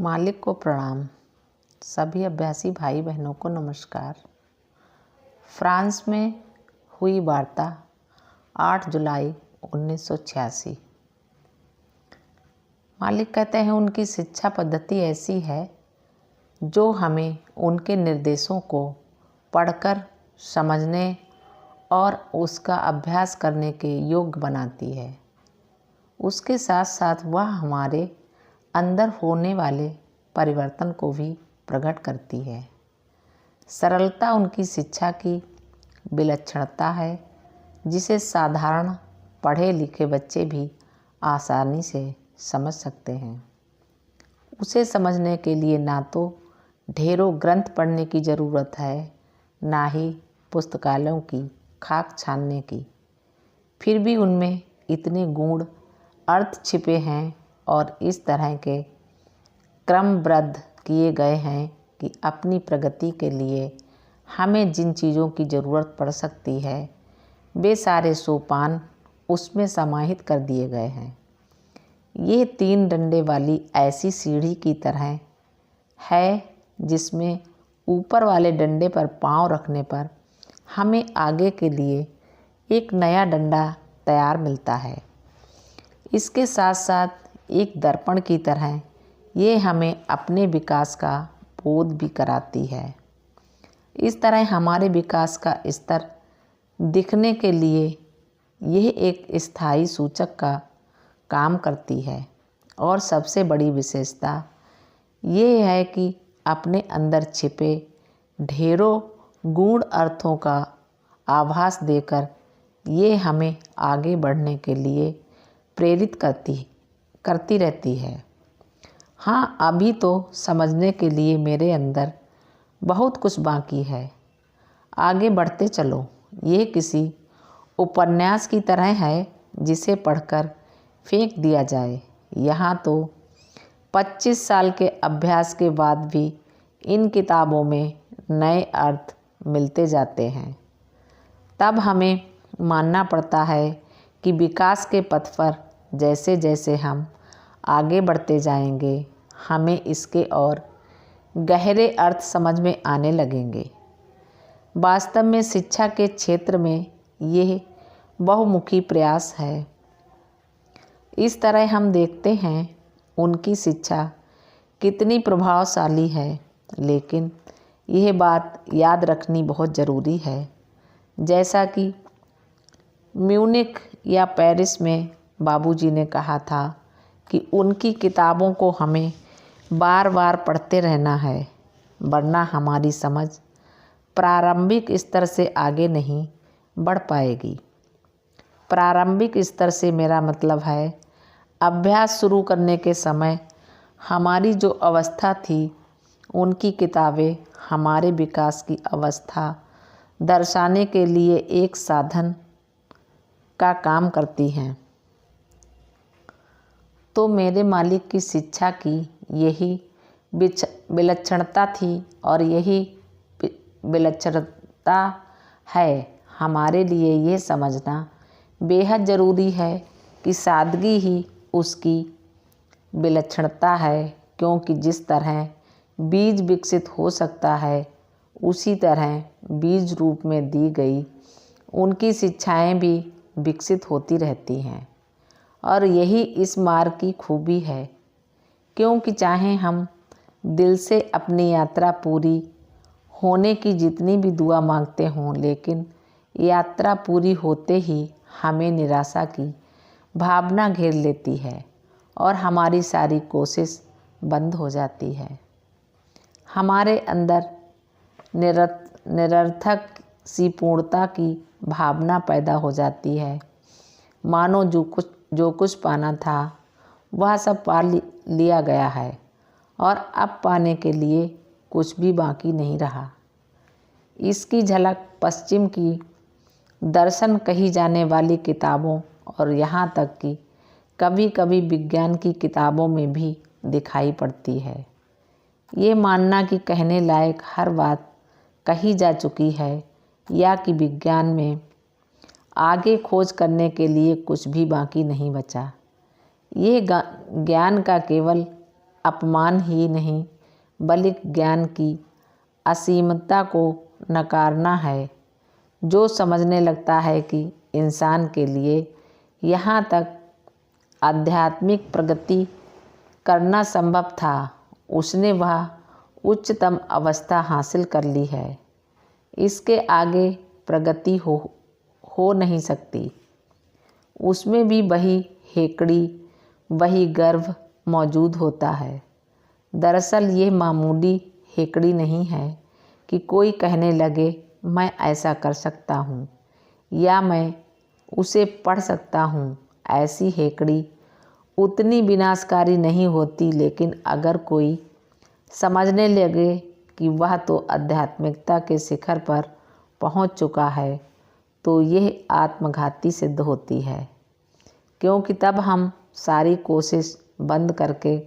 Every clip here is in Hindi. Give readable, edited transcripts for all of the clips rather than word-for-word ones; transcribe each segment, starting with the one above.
मालिक को प्रणाम। सभी अभ्यासी भाई बहनों को नमस्कार। फ्रांस में हुई वार्ता 8 जुलाई 1986। मालिक कहते हैं उनकी शिक्षा पद्धति ऐसी है जो हमें उनके निर्देशों को पढ़कर समझने और उसका अभ्यास करने के योग्य बनाती है। उसके साथ साथ वह हमारे अंदर होने वाले परिवर्तन को भी प्रकट करती है। सरलता उनकी शिक्षा की विलक्षणता है जिसे साधारण पढ़े लिखे बच्चे भी आसानी से समझ सकते हैं। उसे समझने के लिए ना तो ढेरों ग्रंथ पढ़ने की ज़रूरत है, ना ही पुस्तकालयों की खाक छानने की। फिर भी उनमें इतने गूढ़ अर्थ छिपे हैं और इस तरह के क्रमबद्ध किए गए हैं कि अपनी प्रगति के लिए हमें जिन चीज़ों की ज़रूरत पड़ सकती है वे सारे सोपान उसमें समाहित कर दिए गए हैं। ये 3 डंडे वाली ऐसी सीढ़ी की तरह है जिसमें ऊपर वाले डंडे पर पांव रखने पर हमें आगे के लिए एक नया डंडा तैयार मिलता है। इसके साथ साथ एक दर्पण की तरह ये हमें अपने विकास का बोध भी कराती है। इस तरह हमारे विकास का स्तर दिखने के लिए यह एक स्थायी सूचक का काम करती है और सबसे बड़ी विशेषता ये है कि अपने अंदर छिपे ढेरों गूढ़ अर्थों का आभास देकर ये हमें आगे बढ़ने के लिए प्रेरित करती रहती है। हाँ, अभी तो समझने के लिए मेरे अंदर बहुत कुछ बाकी है। आगे बढ़ते चलो। ये किसी उपन्यास की तरह है जिसे पढ़कर फेंक दिया जाए। यहाँ तो 25 साल के अभ्यास के बाद भी इन किताबों में नए अर्थ मिलते जाते हैं। तब हमें मानना पड़ता है कि विकास के पथ पर जैसे जैसे हम आगे बढ़ते जाएंगे हमें इसके और गहरे अर्थ समझ में आने लगेंगे। वास्तव में शिक्षा के क्षेत्र में यह बहुमुखी प्रयास है। इस तरह हम देखते हैं उनकी शिक्षा कितनी प्रभावशाली है, लेकिन यह बात याद रखनी बहुत ज़रूरी है। जैसा कि म्यूनिख या पेरिस में बाबूजी ने कहा था कि उनकी किताबों को हमें बार बार पढ़ते रहना है, वरना हमारी समझ प्रारंभिक स्तर से आगे नहीं बढ़ पाएगी। प्रारंभिक स्तर से मेरा मतलब है अभ्यास शुरू करने के समय हमारी जो अवस्था थी उनकी किताबें हमारे विकास की अवस्था दर्शाने के लिए एक साधन का काम करती हैं। तो मेरे मालिक की शिक्षा की यही विलक्षणता थी और यही विलक्षणता है हमारे लिए यह समझना बेहद ज़रूरी है कि सादगी ही उसकी विलक्षणता है, क्योंकि जिस तरह बीज विकसित हो सकता है उसी तरह बीज रूप में दी गई उनकी शिक्षाएं भी विकसित होती रहती हैं। और यही इस मार्ग की खूबी है, क्योंकि चाहे हम दिल से अपनी यात्रा पूरी होने की जितनी भी दुआ मांगते हों, लेकिन यात्रा पूरी होते ही हमें निराशा की भावना घेर लेती है और हमारी सारी कोशिश बंद हो जाती है। हमारे अंदर निरर्थक सी पूर्णता की भावना पैदा हो जाती है, मानो जो कुछ पाना था वह सब पा लिया गया है और अब पाने के लिए कुछ भी बाकी नहीं रहा। इसकी झलक पश्चिम की दर्शन कही जाने वाली किताबों और यहाँ तक कि कभी कभी विज्ञान की किताबों में भी दिखाई पड़ती है। ये मानना कि कहने लायक हर बात कही जा चुकी है या कि विज्ञान में आगे खोज करने के लिए कुछ भी बाकी नहीं बचा, ये ज्ञान का केवल अपमान ही नहीं बल्कि ज्ञान की असीमता को नकारना है। जो समझने लगता है कि इंसान के लिए यहाँ तक आध्यात्मिक प्रगति करना संभव था, उसने वह उच्चतम अवस्था हासिल कर ली है। इसके आगे प्रगति हो नहीं सकती। उसमें भी वही हेकड़ी, वही गर्व मौजूद होता है। दरअसल ये मामूली हेकड़ी नहीं है कि कोई कहने लगे मैं ऐसा कर सकता हूँ या मैं उसे पढ़ सकता हूँ। ऐसी हेकड़ी उतनी विनाशकारी नहीं होती, लेकिन अगर कोई समझने लगे कि वह तो आध्यात्मिकता के शिखर पर पहुँच चुका है, तो यह आत्मघाती सिद्ध होती है, क्योंकि तब हम सारी कोशिश बंद करके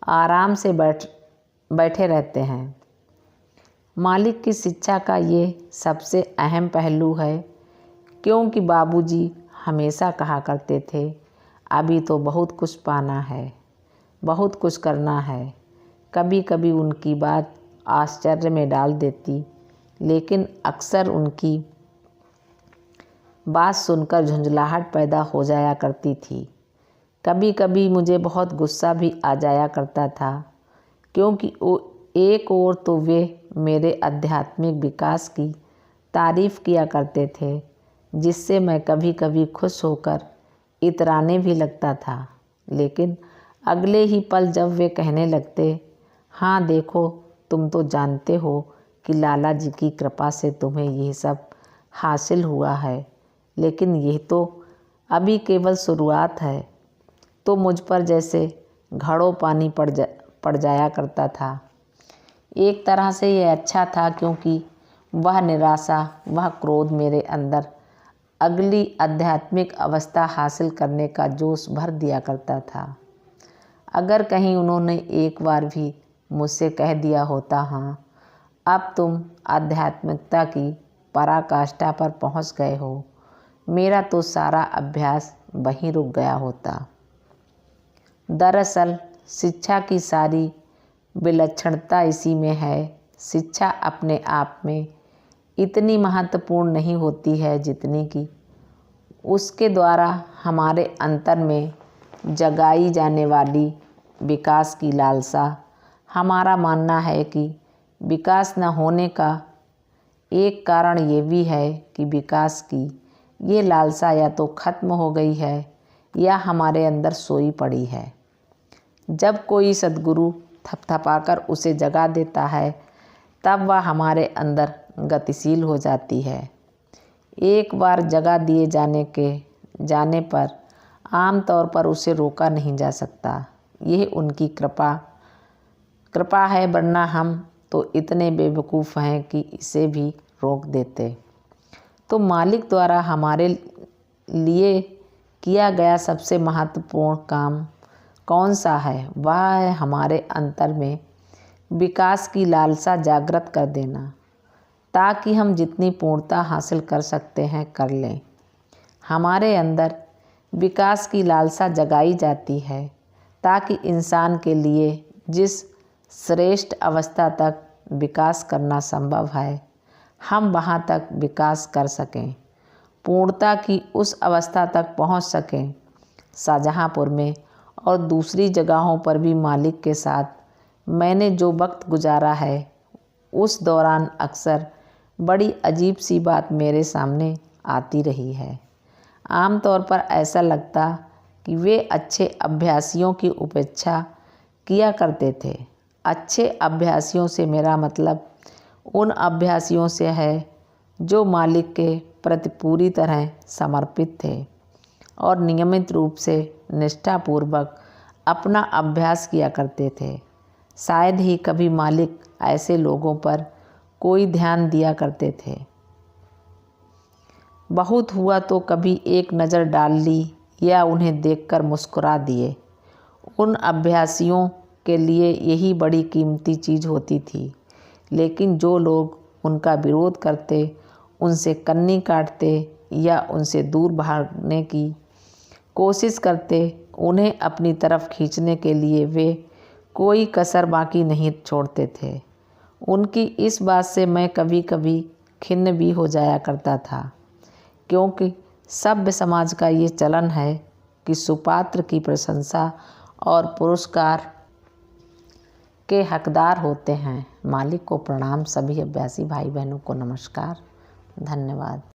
आराम से बैठे रहते हैं। मालिक की शिक्षा का ये सबसे अहम पहलू है, क्योंकि बाबूजी हमेशा कहा करते थे, अभी तो बहुत कुछ पाना है, बहुत कुछ करना है। कभी कभी उनकी बात आश्चर्य में डाल देती, लेकिन अक्सर उनकी बात सुनकर झुंझलाहट पैदा हो जाया करती थी। कभी कभी मुझे बहुत गुस्सा भी आ जाया करता था, क्योंकि एक ओर तो वे मेरे आध्यात्मिक विकास की तारीफ़ किया करते थे, जिससे मैं कभी कभी खुश होकर इतराने भी लगता था, लेकिन अगले ही पल जब वे कहने लगते, हाँ देखो, तुम तो जानते हो कि लाला जी की कृपा से तुम्हें ये सब हासिल हुआ है, लेकिन यह तो अभी केवल शुरुआत है, तो मुझ पर जैसे घड़ों पानी पड़ जाया करता था। एक तरह से ये अच्छा था, क्योंकि वह निराशा, वह क्रोध मेरे अंदर अगली आध्यात्मिक अवस्था हासिल करने का जोश भर दिया करता था। अगर कहीं उन्होंने एक बार भी मुझसे कह दिया होता, हाँ अब तुम आध्यात्मिकता की पराकाष्ठा पर पहुंच गए हो, मेरा तो सारा अभ्यास वहीं रुक गया होता। दरअसल शिक्षा की सारी विलक्षणता इसी में है। शिक्षा अपने आप में इतनी महत्वपूर्ण नहीं होती है जितनी कि उसके द्वारा हमारे अंतर में जगाई जाने वाली विकास की लालसा। हमारा मानना है कि विकास न होने का एक कारण ये भी है कि विकास की ये लालसा या तो खत्म हो गई है या हमारे अंदर सोई पड़ी है। जब कोई सद्गुरु थपथपाकर उसे जगा देता है, तब वह हमारे अंदर गतिशील हो जाती है। एक बार जगा दिए जाने पर आम तौर पर उसे रोका नहीं जा सकता। यह उनकी कृपा है, वरना हम तो इतने बेवकूफ़ हैं कि इसे भी रोक देते। तो मालिक द्वारा हमारे लिए किया गया सबसे महत्वपूर्ण काम कौन सा है? वह है हमारे अंतर में विकास की लालसा जागृत कर देना, ताकि हम जितनी पूर्णता हासिल कर सकते हैं कर लें। हमारे अंदर विकास की लालसा जगाई जाती है ताकि इंसान के लिए जिस श्रेष्ठ अवस्था तक विकास करना संभव है, हम वहाँ तक विकास कर सकें, पूर्णता की उस अवस्था तक पहुँच सकें। शाहजहाँपुर में और दूसरी जगहों पर भी मालिक के साथ मैंने जो वक्त गुजारा है, उस दौरान अक्सर बड़ी अजीब सी बात मेरे सामने आती रही है। आमतौर पर ऐसा लगता कि वे अच्छे अभ्यासियों की उपेक्षा किया करते थे। अच्छे अभ्यासियों से मेरा मतलब उन अभ्यासियों से है जो मालिक के प्रति पूरी तरह समर्पित थे और नियमित रूप से निष्ठापूर्वक अपना अभ्यास किया करते थे। शायद ही कभी मालिक ऐसे लोगों पर कोई ध्यान दिया करते थे। बहुत हुआ तो कभी एक नज़र डाल ली या उन्हें देखकर मुस्कुरा दिए। उन अभ्यासियों के लिए यही बड़ी कीमती चीज़ होती थी। लेकिन जो लोग उनका विरोध करते, उनसे कन्नी काटते या उनसे दूर भागने की कोशिश करते, उन्हें अपनी तरफ खींचने के लिए वे कोई कसर बाकी नहीं छोड़ते थे। उनकी इस बात से मैं कभी कभी खिन्न भी हो जाया करता था, क्योंकि सभ्य समाज का ये चलन है कि सुपात्र की प्रशंसा और पुरस्कार के हकदार होते हैं। मालिक को प्रणाम। सभी अभ्यासी भाई बहनों को नमस्कार। धन्यवाद।